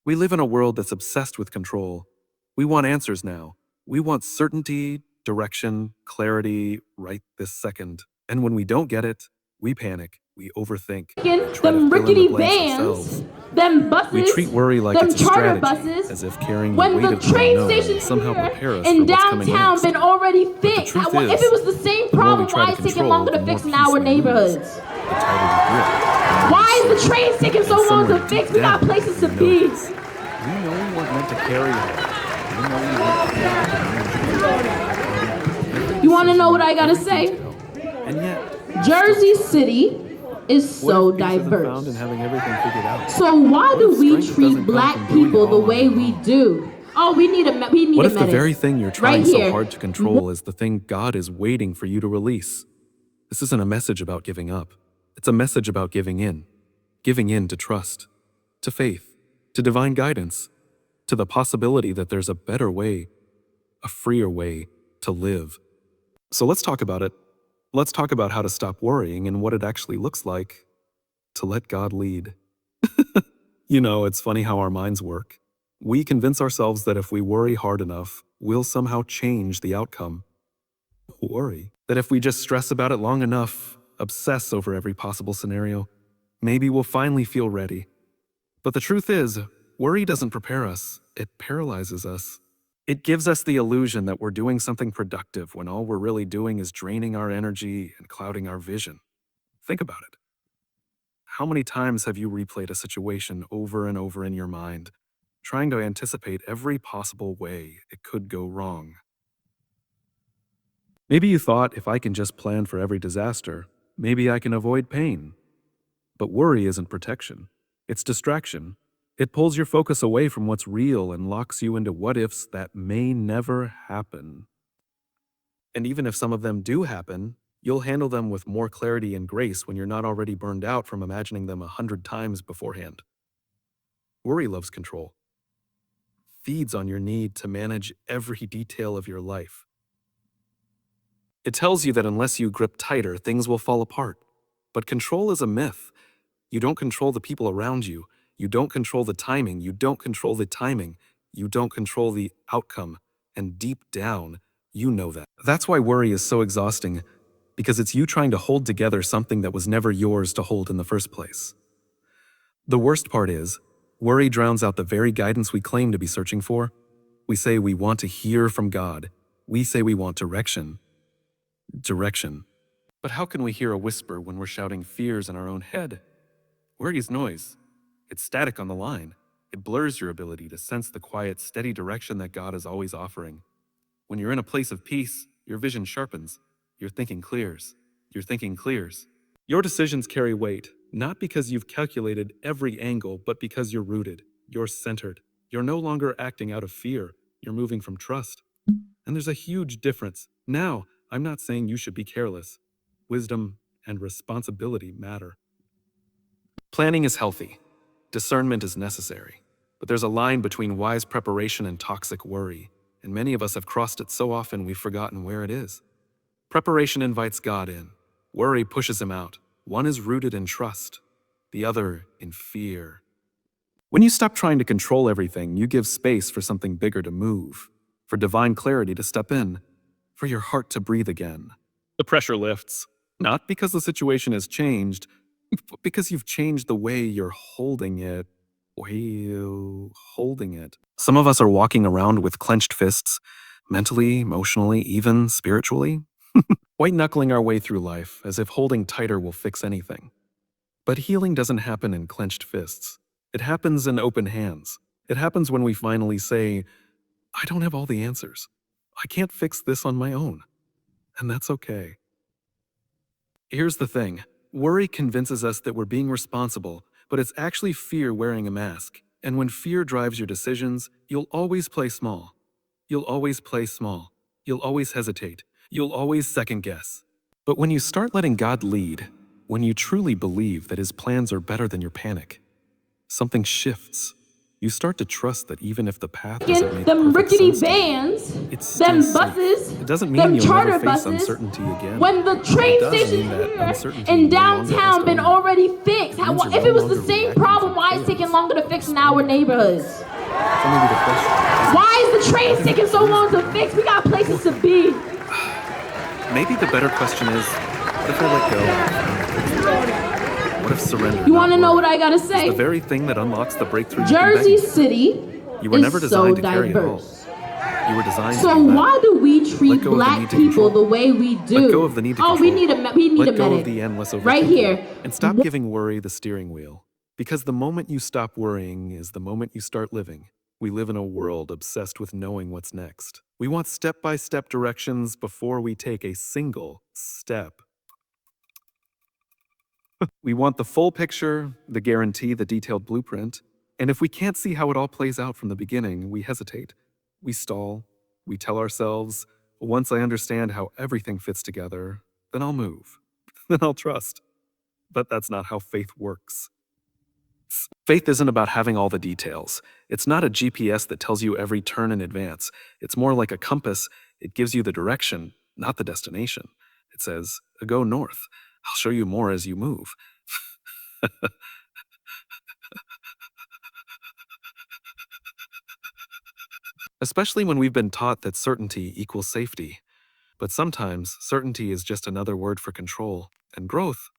We live in a world that's obsessed with control. We want answers now. We want certainty, direction, clarity right this second. And when we don't get it, we panic, we overthink, we try to Them fill in the rickety blanks vans, ourselves. them buses, We treat worry like them it's a charter strategy, buses. as if carrying the When weight the of the train unknown will station somehow here prepare us for in what's coming downtown next. been already But the fixed, truth if is, it was the same the more we problem, try why to is it taking control, longer the to more fix in peace our we lose, neighborhoods? the tighter we grip. Why is the train taking so And long somewhere to deep fix? We got down, places to we know be. this. We know we weren't meant to carry it all. We know we weren't created to You want to know what I gotta every say? detail. And yet, Jersey City is what so if peace isn't found diverse. in having everything figured out? So why What do if we strength treat doesn't come black from doing it people the all on way your we own? do? Oh, we need a What medic. if the very thing you're trying right so here. hard to control is the thing God is waiting for you to release? This isn't a message about giving up. It's a message about giving in to trust, to faith, to divine guidance, to the possibility that there's a better way, a freer way to live. So let's talk about it. Let's talk about how to stop worrying and what it actually looks like to let God lead. You know, it's funny how our minds work. We convince ourselves that if we worry hard enough, we'll somehow change the outcome. Worry that if we just stress about it long enough, obsess over every possible scenario, maybe we'll finally feel ready. But the truth is, worry doesn't prepare us, it paralyzes us. It gives us the illusion that we're doing something productive when all we're really doing is draining our energy and clouding our vision. Think about it. How many times have you replayed a situation over and over in your mind, trying to anticipate every possible way it could go wrong? Maybe you thought, if I can just plan for every disaster, maybe I can avoid pain. But worry isn't protection. It's distraction. It pulls your focus away from what's real and locks you into what-ifs that may never happen. And even if some of them do happen, you'll handle them with more clarity and grace when you're not already burned out from imagining them 100 times beforehand. Worry loves control. Feeds on your need to manage every detail of your life. It tells you that unless you grip tighter, things will fall apart. But control is a myth. You don't control the people around you. You don't control the timing. You don't control the timing. You don't control the outcome. And deep down, you know that. That's why worry is so exhausting, because it's you trying to hold together something that was never yours to hold in the first place. The worst part is, worry drowns out the very guidance we claim to be searching for. We say we want to hear from God. We say we want direction. But how can we hear a whisper when we're shouting fears in our own head? Worry is noise. It's static on the line. It blurs your ability to sense the quiet, steady direction that God is always offering. When you're in a place of peace, your vision sharpens. Your thinking clears. Your decisions carry weight, not because you've calculated every angle, but because you're rooted. You're centered. You're no longer acting out of fear. You're moving from trust. And there's a huge difference. Now, I'm not saying you should be careless. Wisdom and responsibility matter. Planning is healthy. Discernment is necessary. But there's a line between wise preparation and toxic worry, and many of us have crossed it so often we've forgotten where it is. Preparation invites God in. Worry pushes him out. One is rooted in trust, the other in fear. When you stop trying to control everything, you give space for something bigger to move, for divine clarity to step in, for your heart to breathe again. The pressure lifts, not because the situation has changed, but because you've changed the way you're holding it. Some of us are walking around with clenched fists, mentally, emotionally, even spiritually, white-knuckling our way through life as if holding tighter will fix anything. But healing doesn't happen in clenched fists. It happens in open hands. It happens when we finally say, I don't have all the answers. I can't fix this on my own. And that's okay. Here's the thing. Worry convinces us that we're being responsible, but it's actually fear wearing a mask. And when fear drives your decisions, you'll always play small. You'll always hesitate. You'll always second guess. But when you start letting God lead, when you truly believe that his plans are better than your panic, something shifts. You start to trust that even if the path doesn't make them perfect rickety sense to you, vans, it's still them safe. buses, It doesn't mean them you'll charter never face buses. uncertainty again. When the But train it does station's mean that here uncertainty in no longer has downtown to been own you. already fixed, It means you're if no it was the longer same reacting problem, from why is it chaos. taking longer to You're fix in our responding from neighborhoods? purpose. So maybe the question isn't, Why is the train what if taking it so is long to wrong? fix? We got places to be. Maybe the better question is, what if I let go? What if surrender? You want to know what I gotta is say? the very thing that unlocks the breakthrough Jersey you've been City You were never is so designed to carry it all. diverse. You were designed So to be led. why do we treat Let go of the black need to people control. the way we do? Let go of the need to Oh, control. we need a Let go medic. of the endless overthinking. Right here. And stop giving worry the steering wheel. Because the moment you stop worrying is the moment you start living. We live in a world obsessed with knowing what's next. We want step-by-step directions before we take a single step. We want the full picture, the guarantee, the detailed blueprint. And if we can't see how it all plays out from the beginning, we hesitate. We stall. We tell ourselves, once I understand how everything fits together, then I'll move. Then I'll trust. But that's not how faith works. Faith isn't about having all the details. It's not a GPS that tells you every turn in advance. It's more like a compass. It gives you the direction, not the destination. It says, go north. I'll show you more as you move. Especially when we've been taught that certainty equals safety. But sometimes certainty is just another word for control. And growth,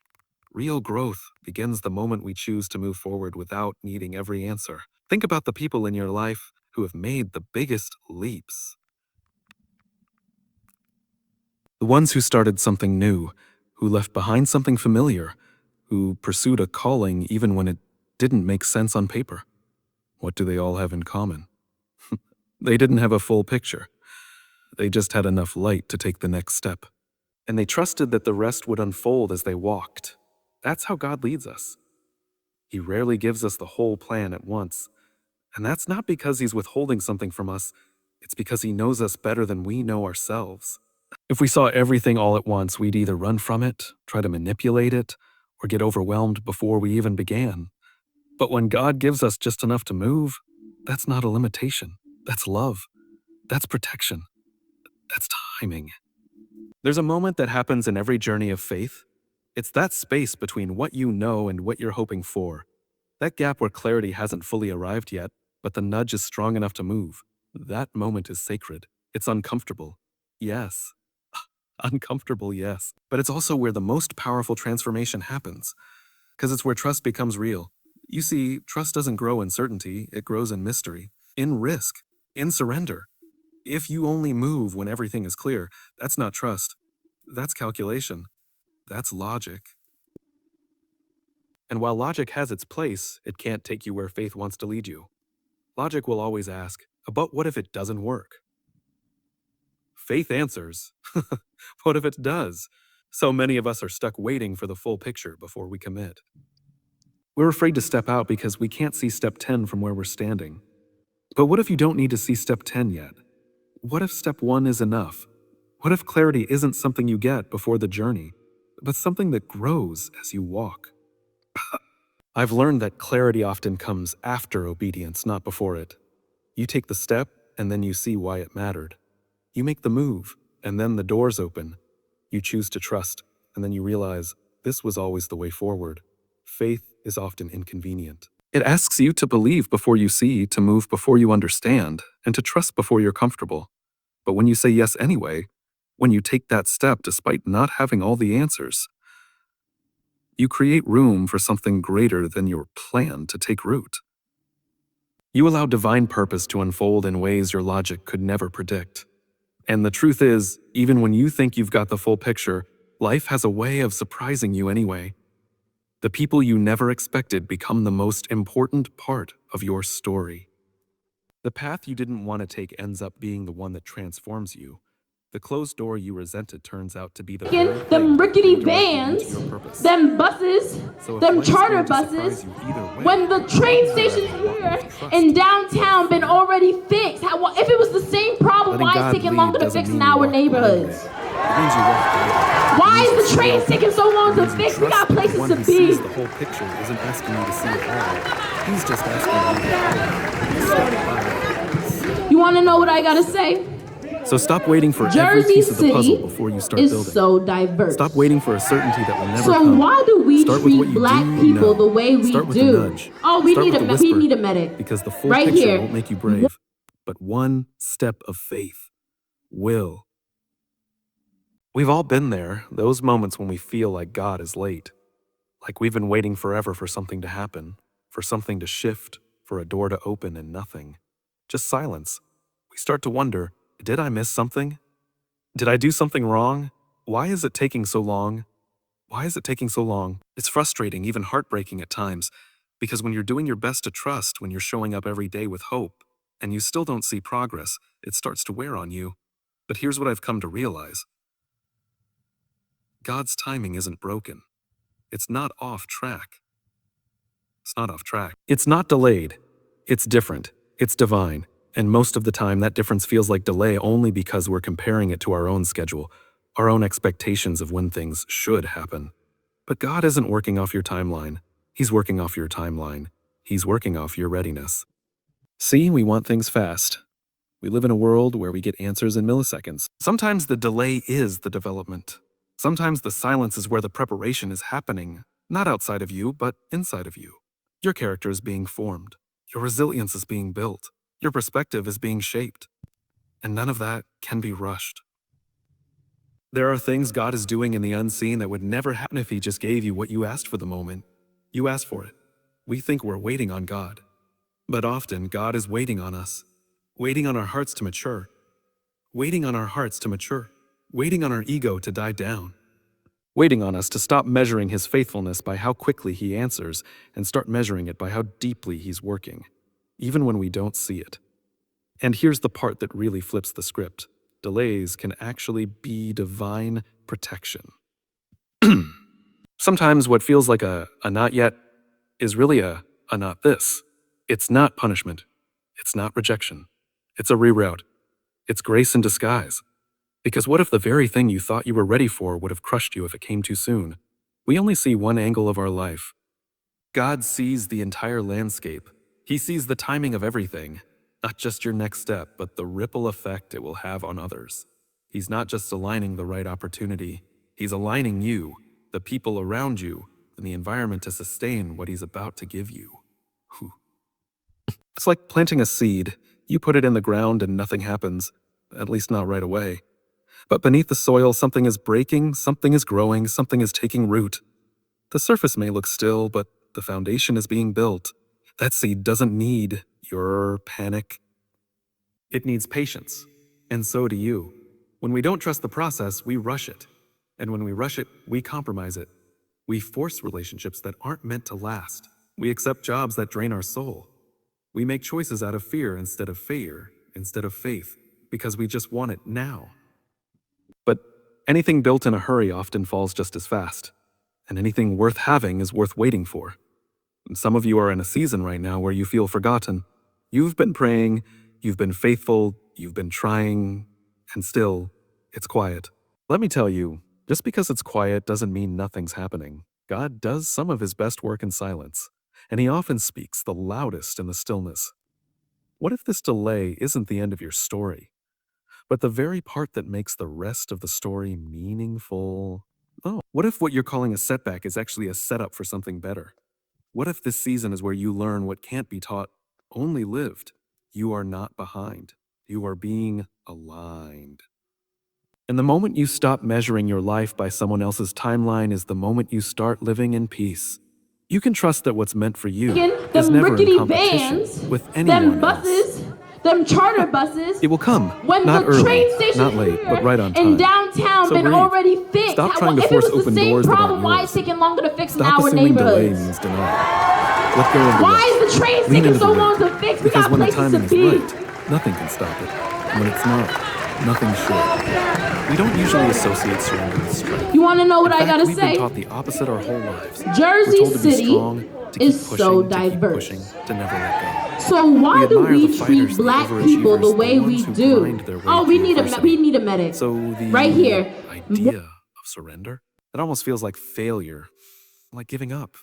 real growth, begins the moment we choose to move forward without needing every answer. Think about the people in your life who have made the biggest leaps. The ones who started something new, who left behind something familiar, who pursued a calling even when it didn't make sense on paper. What do they all have in common? They didn't have a full picture. They just had enough light to take the next step. And they trusted that the rest would unfold as they walked. That's how God leads us. He rarely gives us the whole plan at once. And that's not because he's withholding something from us. It's because he knows us better than we know ourselves. If we saw everything all at once, we'd either run from it, try to manipulate it, or get overwhelmed before we even began. But when God gives us just enough to move, that's not a limitation. That's love. That's protection. That's timing. There's a moment that happens in every journey of faith. It's that space between what you know and what you're hoping for. That gap where clarity hasn't fully arrived yet, but the nudge is strong enough to move. That moment is sacred. It's uncomfortable. Yes. Uncomfortable, yes. But it's also where the most powerful transformation happens. Because it's where trust becomes real. You see, trust doesn't grow in certainty, it grows in mystery, in risk, in surrender. If you only move when everything is clear, that's not trust. That's calculation. That's logic. And while logic has its place, it can't take you where faith wants to lead you. Logic will always ask, but what if it doesn't work? Faith answers, what if it does? So many of us are stuck waiting for the full picture before we commit. We're afraid to step out because we can't see step 10 from where we're standing. But what if you don't need to see step 10 yet? What if step 1 is enough? What if clarity isn't something you get before the journey, but something that grows as you walk? I've learned that clarity often comes after obedience, not before it. You take the step, and then you see why it mattered. You make the move, and then the doors open. You choose to trust, and then you realize this was always the way forward. Faith is often inconvenient. It asks you to believe before you see, to move before you understand, and to trust before you're comfortable. But when you say yes anyway, when you take that step despite not having all the answers, you create room for something greater than your plan to take root. You allow divine purpose to unfold in ways your logic could never predict. And the truth is, even when you think you've got the full picture, life has a way of surprising you anyway. The people you never expected become the most important part of your story. The path you didn't want to take ends up being the one that transforms you. The closed door you resented turns out to be the very thing Them rickety that redirected you vans, to your purpose. them buses, So if them life's charter going to surprise buses. you either way, When the train you either station's have to walk here with trust in downtown been already fixed, if it was the same problem, Letting why is God it taking lead longer to doesn't fix mean in you our walk blindly. neighborhoods? It means you walk guided. Why means is that the train somebody taking so long it to means you fix? We trust got that the places one to who be. sees the whole picture isn't asking you to see it all. He's just asking you to step by. You want to know what I gotta say? So stop waiting for every Jersey piece of the puzzle City before you start is building. so diverse. Stop waiting for a certainty that will never So come. why do we Start with what treat you black do people know. the way we Start with the do? nudge. Oh, we Start need with a the whisper, we need a medic. because the full Right picture here. won't make you brave, but one step of faith will. We've all been there, those moments when we feel like God is late, like we've been waiting forever for something to happen, for something to shift, for a door to open and nothing. Just silence. We start to wonder, did I miss something? Did I do something wrong? Why is it taking so long? Why is it taking so long? It's frustrating, even heartbreaking at times, because when you're doing your best to trust, when you're showing up every day with hope, and you still don't see progress, it starts to wear on you. But here's what I've come to realize. God's timing isn't broken. It's not off track. It's not off track. It's not delayed. It's different. It's divine. And most of the time, that difference feels like delay only because we're comparing it to our own schedule, our own expectations of when things should happen. But God isn't working off your timeline. He's working off your timeline. He's working off your readiness. See, we want things fast. We live in a world where we get answers in milliseconds. Sometimes the delay is the development. Sometimes the silence is where the preparation is happening, not outside of you, but inside of you. Your character is being formed. Your resilience is being built. Your perspective is being shaped. And none of that can be rushed. There are things God is doing in the unseen that would never happen if He just gave you what you asked for the moment. You asked for it. We think we're waiting on God. But often, God is waiting on us, waiting on our hearts to mature, waiting on our hearts to mature, waiting on our ego to die down, waiting on us to stop measuring His faithfulness by how quickly He answers and start measuring it by how deeply He's working, even when we don't see it. And here's the part that really flips the script. Delays can actually be divine protection. Sometimes what feels like a not yet is really a not this. It's not punishment. It's not rejection. It's a reroute. It's grace in disguise. Because what if the very thing you thought you were ready for would have crushed you if it came too soon? We only see one angle of our life. God sees the entire landscape. He sees the timing of everything, not just your next step, but the ripple effect it will have on others. He's not just aligning the right opportunity, He's aligning you, the people around you, and the environment to sustain what He's about to give you. Whew. It's like planting a seed. You put it in the ground and nothing happens, at least not right away. But beneath the soil, something is breaking, something is growing, something is taking root. The surface may look still, but the foundation is being built. That seed doesn't need your panic. It needs patience. And so do you. When we don't trust the process, we rush it. And when we rush it, we compromise it. We force relationships that aren't meant to last. We accept jobs that drain our soul. We make choices out of fear instead of faith, because we just want it now. But anything built in a hurry often falls just as fast. And anything worth having is worth waiting for. And some of you are in a season right now where you feel forgotten. You've been praying, you've been faithful, you've been trying, and still, it's quiet. Let me tell you, just because it's quiet doesn't mean nothing's happening. God does some of His best work in silence, and He often speaks the loudest in the stillness. What if this delay isn't the end of your story, but the very part that makes the rest of the story meaningful? Oh, what if what you're calling a setback is actually a setup for something better? What if this season is where you learn what can't be taught, only lived? You are not behind. You are being aligned. And the moment you stop measuring your life by someone else's timeline is the moment you start living in peace. You can trust that what's meant for you is Them never in rickety competition vans, with them anyone else. buses, them charter buses. It will come, When not the early, train station not late, but right on in time. downtown So been breathe. already fixed. Stop trying to If it force was the open same doors that problem, aren't why yours. it's taking longer to fix in Stop our assuming delay neighborhoods? means denial. Let go of the Why rush. is the train Lean taking into so the long wait. to fix? We Because got when the places timing to is be. right, nothing can stop it. When it's not, nothing should. We don't usually associate surrender with strength. You want to know what In I fact, gotta we've been say? taught the opposite our whole lives. Jersey We're told to be City strong, to keep is pushing, so to keep diverse. pushing, to never let go. So why We do admire we the treat fighters, the black people the overachievers, way the we ones who do? grind their way Oh, through adversity. we need a medic. So the Right here. idea of surrender. It almost feels like failure, like giving up,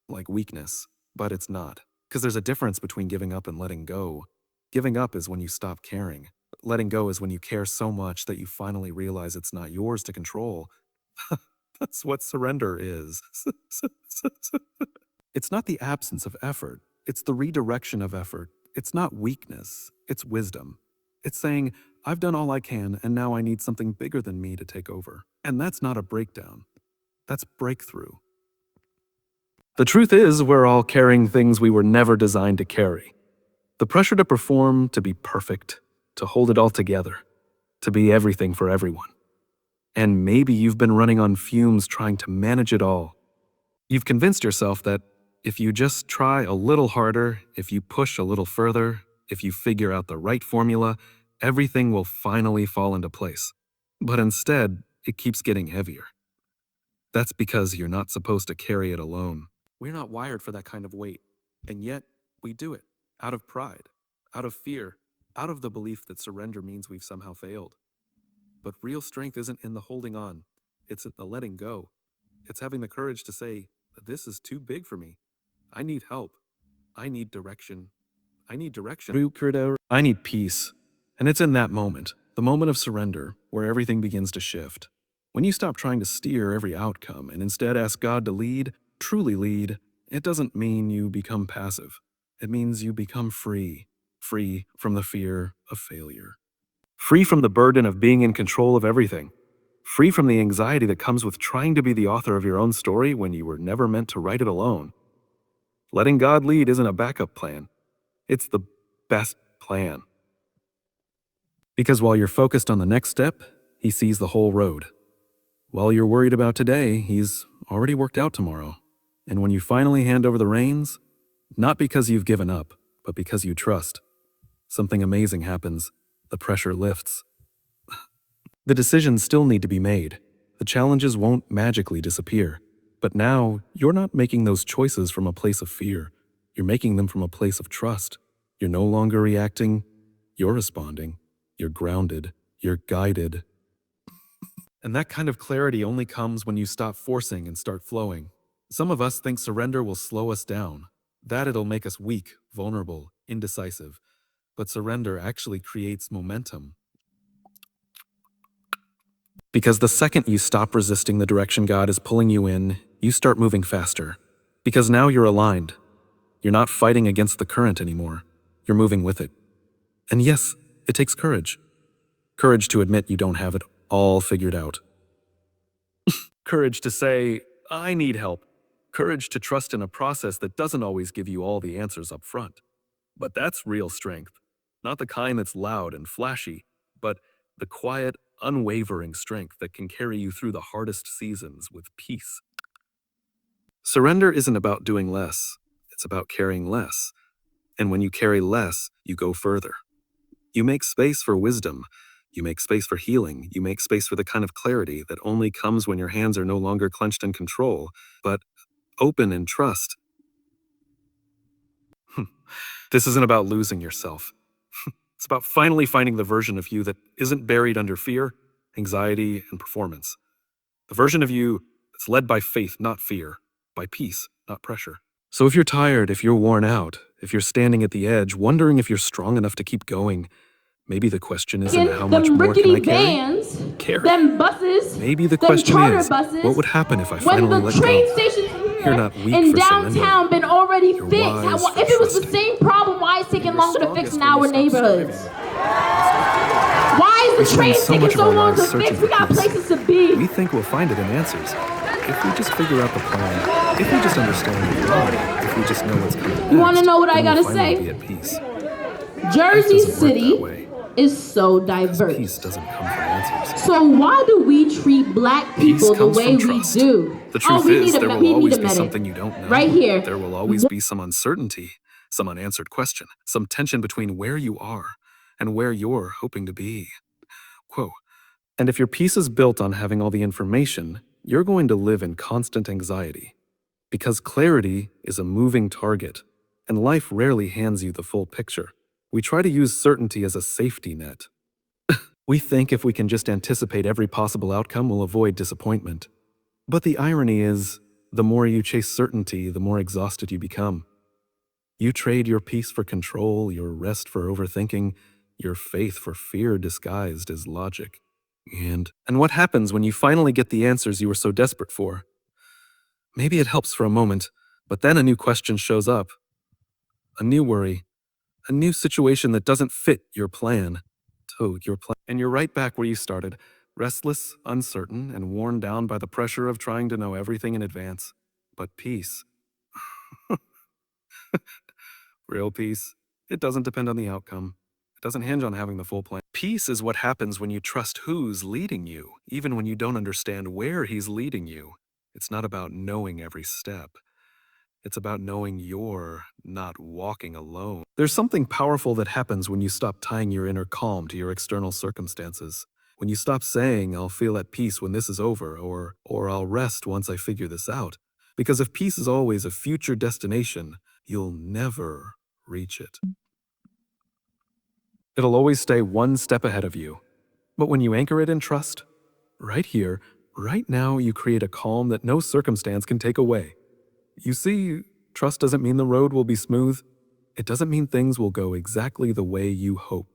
like weakness. But it's not. Because there's a difference between giving up and letting go. Giving up is when you stop caring. Letting go is when you care so much that you finally realize it's not yours to control. That's what surrender is. It's not the absence of effort. It's the redirection of effort. It's not weakness. It's wisdom. It's saying, I've done all I can, and now I need something bigger than me to take over. And that's not a breakdown. That's breakthrough. The truth is, we're all carrying things we were never designed to carry. The pressure to perform, to be perfect, to hold it all together, to be everything for everyone. And maybe you've been running on fumes trying to manage it all. You've convinced yourself that if you just try a little harder, if you push a little further, if you figure out the right formula, everything will finally fall into place. But instead, it keeps getting heavier. That's because you're not supposed to carry it alone. We're not wired for that kind of weight, and yet we do it, out of pride, out of fear, out of the belief that surrender means we've somehow failed. But real strength isn't in the holding on, it's in the letting go. It's having the courage to say, this is too big for me. I need help. I need direction. I need direction. I need peace. And it's in that moment, the moment of surrender, where everything begins to shift. When you stop trying to steer every outcome and instead ask God to lead, truly lead, it doesn't mean you become passive. It means you become free. Free from the fear of failure. Free from the burden of being in control of everything. Free from the anxiety that comes with trying to be the author of your own story when you were never meant to write it alone. Letting God lead isn't a backup plan. It's the best plan. Because while you're focused on the next step, He sees the whole road. While you're worried about today, He's already worked out tomorrow. And when you finally hand over the reins, not because you've given up, but because you trust, something amazing happens. The pressure lifts. The decisions still need to be made. The challenges won't magically disappear. But now, you're not making those choices from a place of fear. You're making them from a place of trust. You're no longer reacting. You're responding. You're grounded. You're guided. And that kind of clarity only comes when you stop forcing and start flowing. Some of us think surrender will slow us down, that it'll make us weak, vulnerable, indecisive. But surrender actually creates momentum. Because the second you stop resisting the direction God is pulling you in, you start moving faster. Because now you're aligned. You're not fighting against the current anymore. You're moving with it. And yes, it takes courage. Courage to admit you don't have it all figured out. Courage to say, I need help. Courage to trust in a process that doesn't always give you all the answers up front. But that's real strength. Not the kind that's loud and flashy, but the quiet, unwavering strength that can carry you through the hardest seasons with peace. Surrender isn't about doing less. It's about carrying less. And when you carry less, you go further. You make space for wisdom. You make space for healing. You make space for the kind of clarity that only comes when your hands are no longer clenched in control, but open in trust. This isn't about losing yourself. It's about finally finding the version of you that isn't buried under fear, anxiety, and performance. The version of you that's led by faith, not fear, by peace, not pressure. So if you're tired, if you're worn out, if you're standing at the edge, wondering if you're strong enough to keep going, maybe the question isn't how much Them more can I rickety carry? vans, Carry. them buses, Maybe the them question charter is, buses. what would happen if I When finally the let train go? stations You're not weak in for downtown surrendering. been already You're fixed, wise for if it was the trusting. same problem, why is it taking You're longer to fix strongest in when you our stop neighborhoods? striving. Why We is the spend train so taking much of so our long lives to searching fix? We for got peace. places to be. We think we'll find it in answers. If we just figure out the plan, if we just understand the why, if we just know what's coming next, You wanna know what I then we'll gotta finally say? be at peace. Jersey Life doesn't work that City way. is so Because diverse. peace doesn't come from answers. So why do we treat black Peace people the comes way from we trust. do? The truth we is, need there a will we need always a be medic. something you don't know. Right here. There will always be some uncertainty, some unanswered question, some tension between where you are and where you're hoping to be. Quote. And if your peace is built on having all the information, you're going to live in constant anxiety. Because clarity is a moving target, and life rarely hands you the full picture. We try to use certainty as a safety net. We think if we can just anticipate every possible outcome, we'll avoid disappointment. But the irony is, the more you chase certainty, the more exhausted you become. You trade your peace for control, your rest for overthinking, your faith for fear disguised as logic. And what happens when you finally get the answers you were so desperate for? Maybe it helps for a moment, but then a new question shows up, a new worry, a new situation that doesn't fit your plan. And you're right back where you started, restless, uncertain, and worn down by the pressure of trying to know everything in advance. But peace, real peace, it doesn't depend on the outcome. It doesn't hinge on having the full plan. Peace is what happens when you trust who's leading you, even when you don't understand where he's leading you. It's not about knowing every step. It's about knowing you're not walking alone. There's something powerful that happens when you stop tying your inner calm to your external circumstances. When you stop saying, I'll feel at peace when this is over, or I'll rest once I figure this out. Because if peace is always a future destination, you'll never reach it. It'll always stay one step ahead of you. But when you anchor it in trust, right here, right now, you create a calm that no circumstance can take away. You see, trust doesn't mean the road will be smooth. It doesn't mean things will go exactly the way you hope.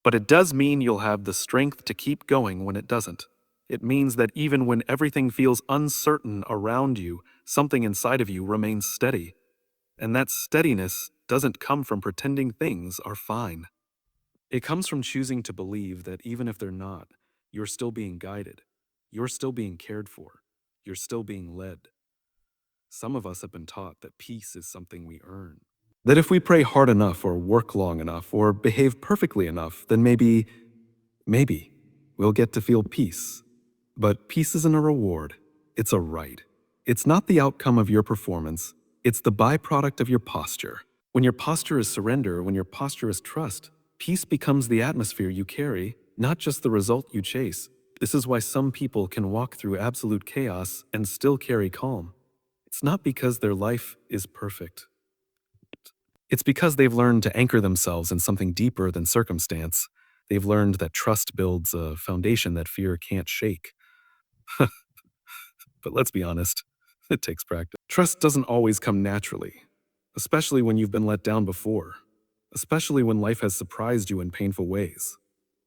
But it does mean you'll have the strength to keep going when it doesn't. It means that even when everything feels uncertain around you, something inside of you remains steady. And that steadiness doesn't come from pretending things are fine. It comes from choosing to believe that even if they're not, you're still being guided. You're still being cared for. You're still being led. Some of us have been taught that peace is something we earn. That if we pray hard enough or work long enough or behave perfectly enough, then maybe we'll get to feel peace. But peace isn't a reward. It's a right. It's not the outcome of your performance. It's the byproduct of your posture. When your posture is surrender, when your posture is trust, peace becomes the atmosphere you carry, not just the result you chase. This is why some people can walk through absolute chaos and still carry calm. It's not because their life is perfect. It's because they've learned to anchor themselves in something deeper than circumstance. They've learned that trust builds a foundation that fear can't shake. But let's be honest, it takes practice. Trust doesn't always come naturally, especially when you've been let down before, especially when life has surprised you in painful ways.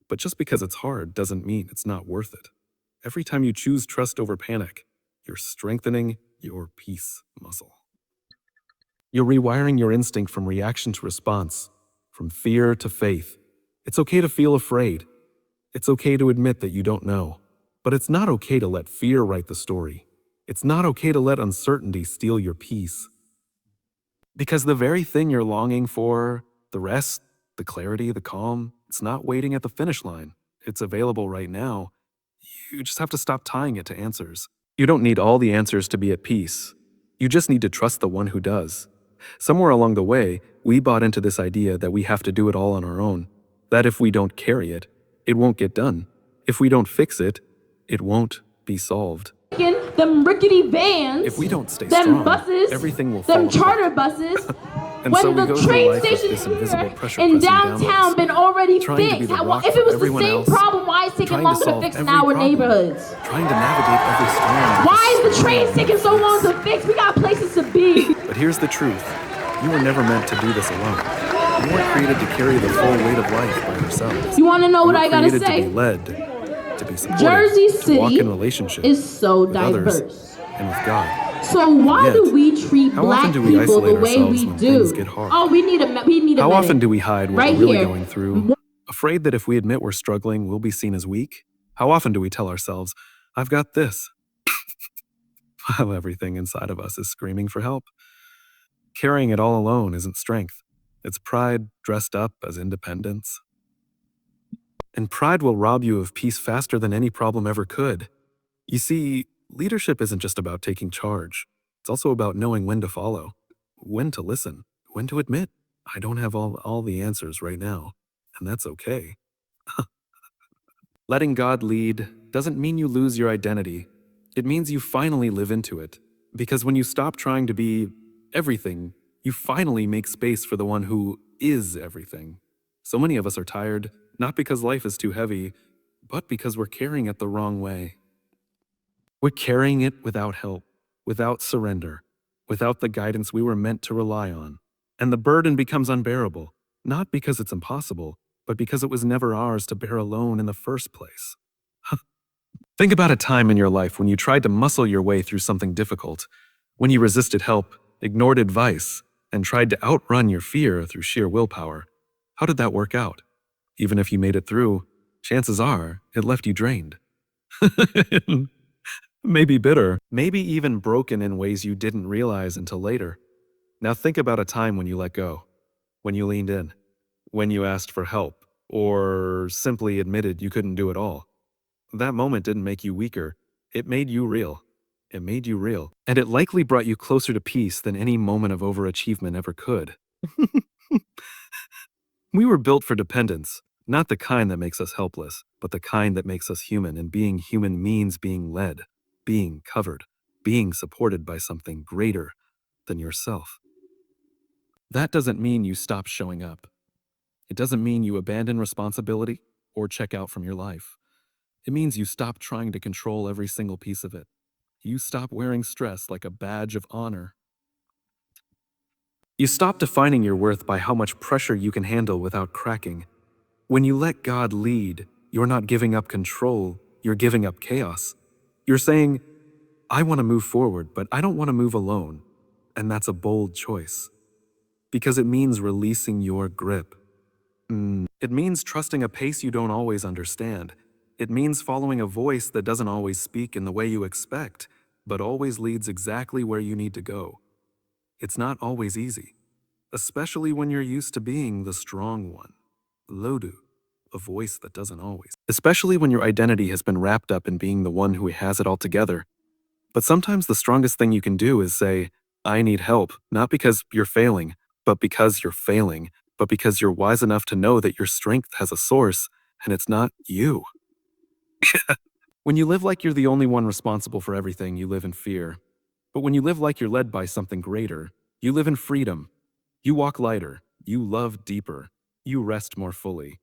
But just because it's hard doesn't mean it's not worth it. Every time you choose trust over panic, you're strengthening your peace muscle. You're rewiring your instinct from reaction to response, from fear to faith. It's okay to feel afraid. It's okay to admit that you don't know. But it's not okay to let fear write the story. It's not okay to let uncertainty steal your peace. Because the very thing you're longing for, the rest, the clarity, the calm, it's not waiting at the finish line. It's available right now. You just have to stop tying it to answers. You don't need all the answers to be at peace. You just need to trust the one who does. Somewhere along the way, we bought into this idea that we have to do it all on our own. That if we don't carry it, it won't get done. If we don't fix it, it won't be solved. Them rickety vans, If we don't stay them strong, buses, everything will them fall charter apart. buses. And when so we the go through train life with station this invisible pressure in pressing down on downtown us, been already trying to be fixed, the rock if for it was the everyone same else, problem, why is it taking trying to longer to solve fix in every our problem, neighborhoods? trying to navigate every storm. with Why a is the train smile taking on so our long face. to fix? We got places to be. But here's the truth. You were never meant to do this alone. You weren't created to carry the full weight of life by yourselves. You want to know You what were I gotta created to be say? led, to be supported, Jersey to walk City in relationship is so with others diverse. and with God. So why Yet, do we treat how black often do we people the isolate way ourselves we when things do? get hard? Oh, we need a How medic. often do we hide what Right we're really here. going through, afraid that if we admit we're struggling, we'll be seen as weak? How often do we tell ourselves, I've got this, while everything inside of us is screaming for help? Carrying it all alone isn't strength. It's pride dressed up as independence. And pride will rob you of peace faster than any problem ever could. You see, leadership isn't just about taking charge. It's also about knowing when to follow, when to listen, when to admit, I don't have all the answers right now, and that's okay. Letting God lead doesn't mean you lose your identity. It means you finally live into it. Because when you stop trying to be everything, you finally make space for the one who is everything. So many of us are tired, not because life is too heavy, but because we're carrying it the wrong way. We're carrying it without help, without surrender, without the guidance we were meant to rely on. And the burden becomes unbearable, not because it's impossible, but because it was never ours to bear alone in the first place. Think about a time in your life when you tried to muscle your way through something difficult, when you resisted help, ignored advice, and tried to outrun your fear through sheer willpower. How did that work out? Even if you made it through, chances are it left you drained. Maybe bitter, maybe even broken in ways you didn't realize until later. Now think about a time when you let go, when you leaned in, when you asked for help, or simply admitted you couldn't do it all. That moment didn't make you weaker, it made you real. It made you real. And it likely brought you closer to peace than any moment of overachievement ever could. We were built for dependence, not the kind that makes us helpless, but the kind that makes us human, and being human means being led, being covered, being supported by something greater than yourself. That doesn't mean you stop showing up. It doesn't mean you abandon responsibility or check out from your life. It means you stop trying to control every single piece of it. You stop wearing stress like a badge of honor. You stop defining your worth by how much pressure you can handle without cracking. When you let God lead, you're not giving up control, you're giving up chaos. You're saying, I want to move forward, but I don't want to move alone. And that's a bold choice. Because it means releasing your grip. It means trusting a pace you don't always understand. It means following a voice that doesn't always speak in the way you expect, but always leads exactly where you need to go. It's not always easy, especially when you're used to being the strong one. Lodu, a voice that doesn't always. Especially when your identity has been wrapped up in being the one who has it all together. But sometimes the strongest thing you can do is say, I need help, not because you're failing, but because you're failing, but because you're wise enough to know that your strength has a source, and it's not you. When you live like you're the only one responsible for everything, you live in fear. But when you live like you're led by something greater, you live in freedom. You walk lighter, you love deeper, you rest more fully.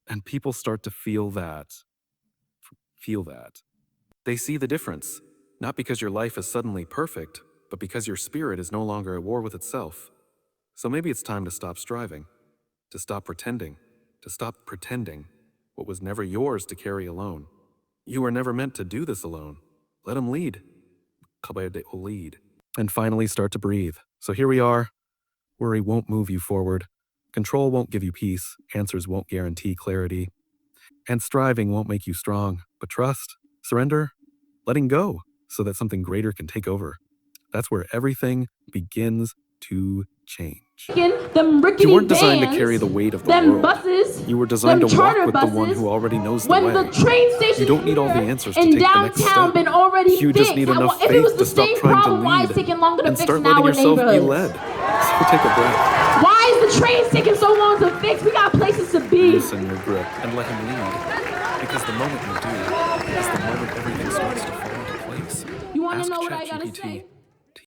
And people start to feel that. Feel that. They see the difference, not because your life is suddenly perfect, but because your spirit is no longer at war with itself. So maybe it's time to stop striving, to stop pretending what was never yours to carry alone. You were never meant to do this alone. Let him lead. Lead. And finally start to breathe. So here we are. Worry won't move you forward. Control won't give you peace. Answers won't guarantee clarity. And striving won't make you strong. But trust, surrender, letting go so that something greater can take over. That's where everything begins to change. Them rickety You weren't designed to vans, carry the weight of the them world. buses, You were designed them to walk charter with the one buses. who already knows the When way. the train station You don't need all the answers to in take the next downtown step. been already You fixed. just need enough If it faith was to the stop same trying to problem, why is lead it taking longer to and fix start in letting our yourself be neighborhoods? led. So take a breath. Why is the train taking so long to fix? We got places to be. Loosen your grip and let him lead. Because the moment you do is the moment everything starts to fall into place. You want to Ask know what I gotta ChatGPT say?